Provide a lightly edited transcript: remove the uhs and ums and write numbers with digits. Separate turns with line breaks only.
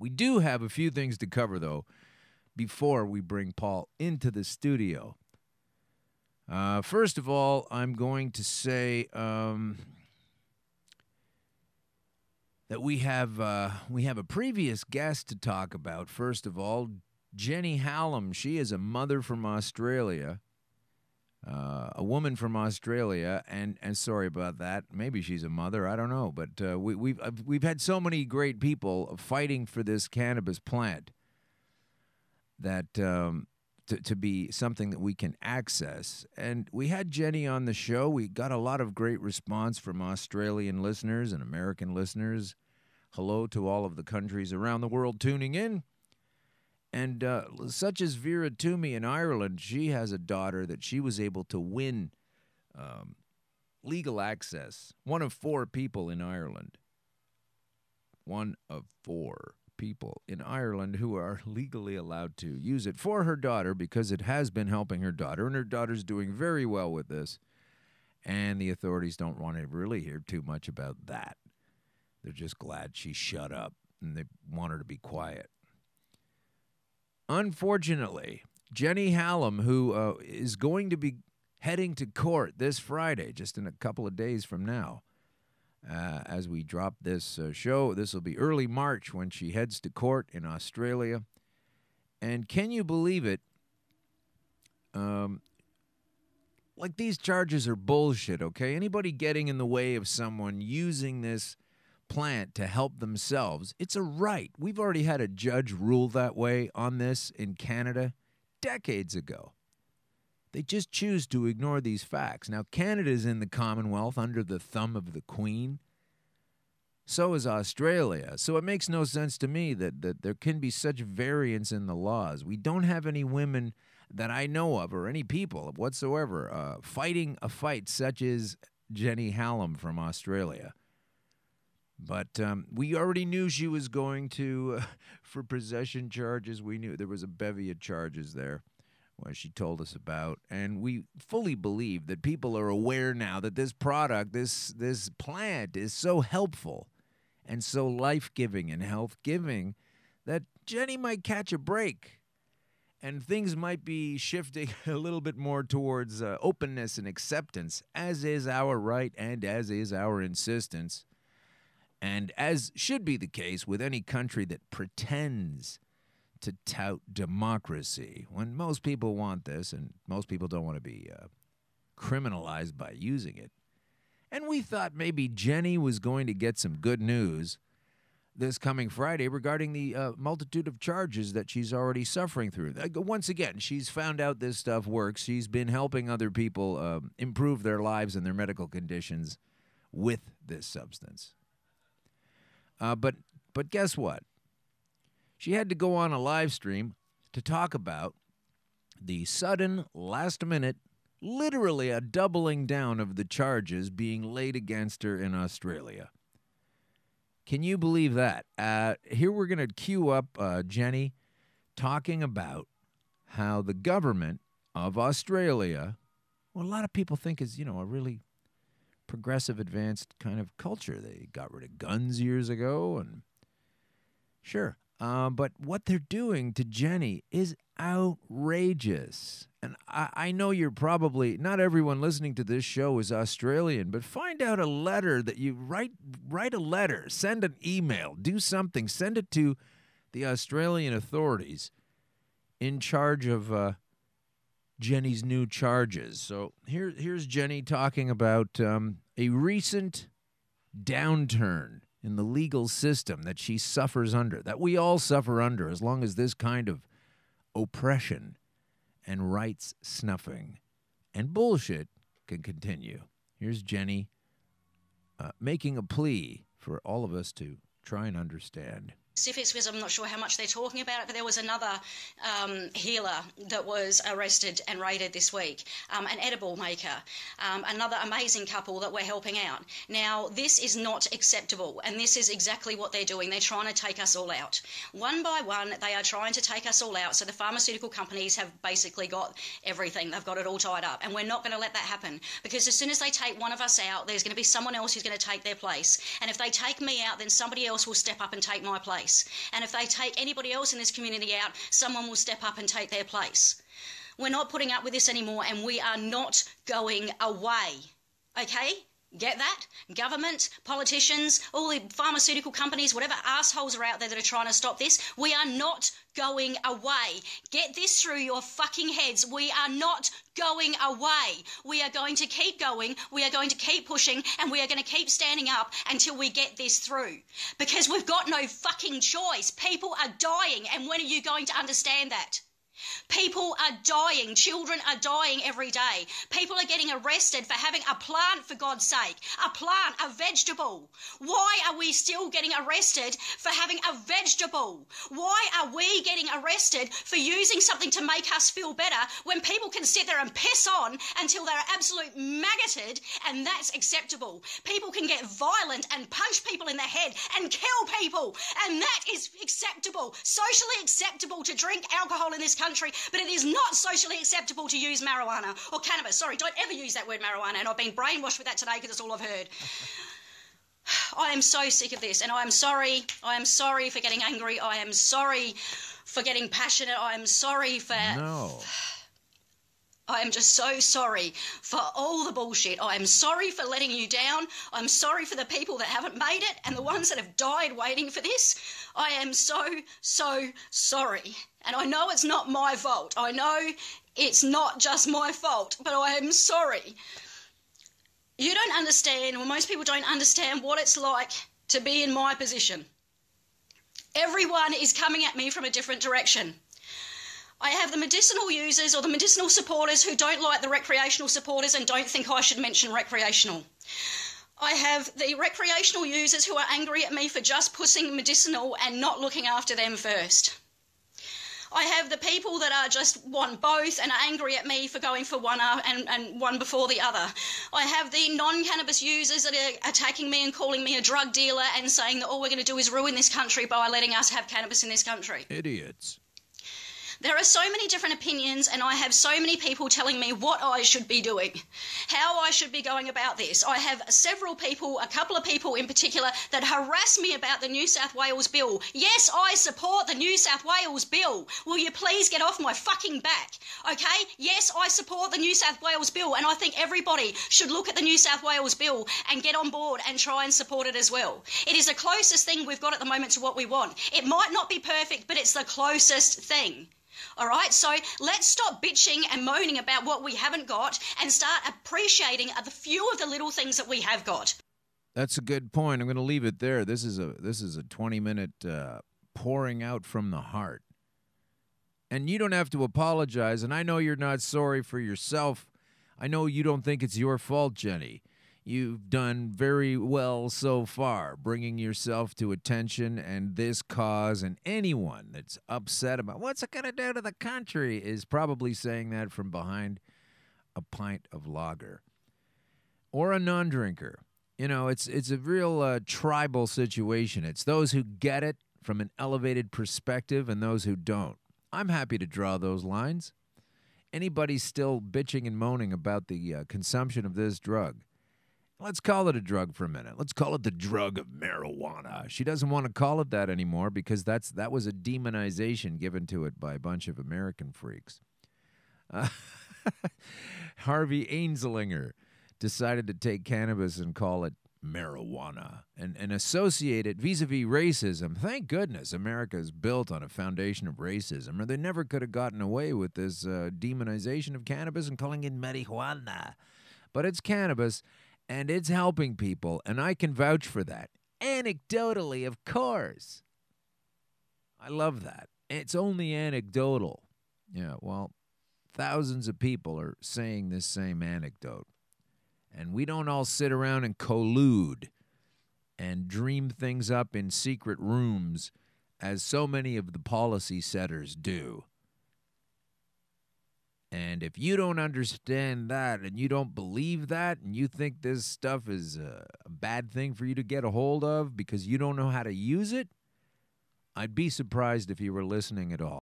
We do have a few things to cover, though, before we bring Paul into the studio. First of all, I'm going to say that we have a previous guest to talk about. First of all, Jenny Hallam. She is a mother from Australia, a woman from Australia, and sorry about that. Maybe she's a mother. I don't know, but we've had so many great people fighting for this cannabis plant that to be something that we can access. And we had Jenny on the show. We got a lot of great response from Australian listeners and American listeners. Hello to all of the countries around the world tuning in. And such as Vera Toomey in Ireland, she has a daughter that she was able to win legal access. One of 4 people in Ireland. One of 4 people in Ireland who are legally allowed to use it for her daughter because it has been helping her daughter, and her daughter's doing very well with this. And the authorities don't want to really hear too much about that. They're just glad she shut up, and they want her to be quiet. Unfortunately, Jenny Hallam, who is going to be heading to court this Friday, just in a couple of days from now, as we drop this show, this will be early March when she heads to court in Australia. And can you believe it? Like, these charges are bullshit, okay? Anybody getting in the way of someone using this plant to help themselves, it's a right. We've already had a judge rule that way on this in Canada decades ago. They just choose to ignore these facts. Now, Canada's in the Commonwealth under the thumb of the Queen. So is Australia. So it makes no sense to me that there can be such variance in the laws. We don't have any women that I know of, or any people whatsoever, fighting a fight such as Jenny Hallam from Australia. But we already knew she was going to, for possession charges, we knew there was a bevy of charges there, what she told us about. And we fully believe that people are aware now that this product, this plant is so helpful and so life-giving and health-giving that Jenny might catch a break. And things might be shifting a little bit more towards openness and acceptance, as is our right and as is our insistence. And as should be the case with any country that pretends to tout democracy, when most people want this and most people don't want to be criminalized by using it. And we thought maybe Jenny was going to get some good news this coming Friday regarding the multitude of charges that she's already suffering through. Once again, she's found out this stuff works. She's been helping other people improve their lives and their medical conditions with this substance. But guess what? She had to go on a live stream to talk about the sudden, last-minute, literally a doubling down of the charges being laid against her in Australia. Can you believe that? Here we're going to cue up Jenny talking about how the government of Australia, well, a lot of people think is, a really progressive, advanced kind of culture. They got rid of guns years ago, and sure. But what they're doing to Jenny is outrageous. And I know you're probably, not everyone listening to this show is Australian, but find out a letter that you write a letter, send an email, do something, send it to the Australian authorities in charge of Jenny's new charges. So here's Jenny talking about a recent downturn in the legal system that she suffers under, that we all suffer under as long as this kind of oppression and rights snuffing and bullshit can continue. Here's Jenny making a plea for all of us to try and understand.
Specifics, because I'm not sure how much they're talking about it, but there was another healer that was arrested and raided this week, an edible maker, another amazing couple that we're helping out. Now, this is not acceptable, and this is exactly what they're doing. They're trying to take us all out. One by one, they are trying to take us all out, so the pharmaceutical companies have basically got everything. They've got it all tied up, and we're not going to let that happen, because as soon as they take one of us out, there's going to be someone else who's going to take their place, and if they take me out, then somebody else will step up and take my place. place. And if they take anybody else in this community out, someone will step up and take their place. We're not putting up with this anymore, and we are not going away. Okay? Get that? Government, politicians, all the pharmaceutical companies, whatever assholes are out there that are trying to stop this, we are not going away. Get this through your fucking heads. We are not going away. We are going to keep going. We are going to keep pushing, and we are going to keep standing up until we get this through. Because we've got no fucking choice. People are dying, and when are you going to understand that? People are dying. Children are dying every day. People are getting arrested for having a plant, for God's sake. A plant, a vegetable. Why are we still getting arrested for having a vegetable? Why are we getting arrested for using something to make us feel better when people can sit there and piss on until they're absolute maggoted, and that's acceptable? People can get violent and punch people in the head and kill people, and that is acceptable. Socially acceptable to drink alcohol in this country, but it is not socially acceptable to use marijuana or cannabis. Sorry, don't ever use that word marijuana, and I've been brainwashed with that today because it's all I've heard. I am so sick of this, and I am sorry. I am sorry for getting angry. I am sorry for getting passionate. I am sorry for...
No.
I am just so sorry for all the bullshit. I am sorry for letting you down. I'm sorry for the people that haven't made it and the ones that have died waiting for this. I am so, so sorry. And I know it's not my fault. I know it's not just my fault, but I am sorry. You don't understand, or most people don't understand, what it's like to be in my position. Everyone is coming at me from a different direction. I have the medicinal users or the medicinal supporters who don't like the recreational supporters and don't think I should mention recreational. I have the recreational users who are angry at me for just pushing medicinal and not looking after them first. I have the people that are just want both and are angry at me for going for one and one before the other. I have the non-cannabis users that are attacking me and calling me a drug dealer and saying that all we're going to do is ruin this country by letting us have cannabis in this country.
Idiots.
There are so many different opinions, and I have so many people telling me what I should be doing, how I should be going about this. I have several people, a couple of people in particular, that harass me about the New South Wales bill. Yes, I support the New South Wales bill. Will you please get off my fucking back? Okay? Yes, I support the New South Wales bill, and I think everybody should look at the New South Wales bill and get on board and try and support it as well. It is the closest thing we've got at the moment to what we want. It might not be perfect, but it's the closest thing. All right, so let's stop bitching and moaning about what we haven't got and start appreciating the few of the little things that we have got.
That's a good point. I'm going to leave it there. This is a 20-minute pouring out from the heart. And you don't have to apologize, and I know you're not sorry for yourself. I know you don't think it's your fault, Jenny. You've done very well so far, bringing yourself to attention and this cause, and anyone that's upset about what's it going to do to the country is probably saying that from behind a pint of lager. Or a non-drinker. You know, it's a real tribal situation. It's those who get it from an elevated perspective and those who don't. I'm happy to draw those lines. Anybody still bitching and moaning about the consumption of this drug, let's call it a drug for a minute. Let's call it the drug of marijuana. She doesn't want to call it that anymore because that was a demonization given to it by a bunch of American freaks. Harvey Ainslinger decided to take cannabis and call it marijuana and associate it vis-a-vis racism. Thank goodness America is built on a foundation of racism, or they never could have gotten away with this demonization of cannabis and calling it marijuana. But it's cannabis, and it's helping people, and I can vouch for that. Anecdotally, of course. I love that. It's only anecdotal. Yeah, well, thousands of people are saying this same anecdote. And we don't all sit around and collude and dream things up in secret rooms as so many of the policy setters do. And if you don't understand that and you don't believe that and you think this stuff is a bad thing for you to get a hold of because you don't know how to use it, I'd be surprised if you were listening at all.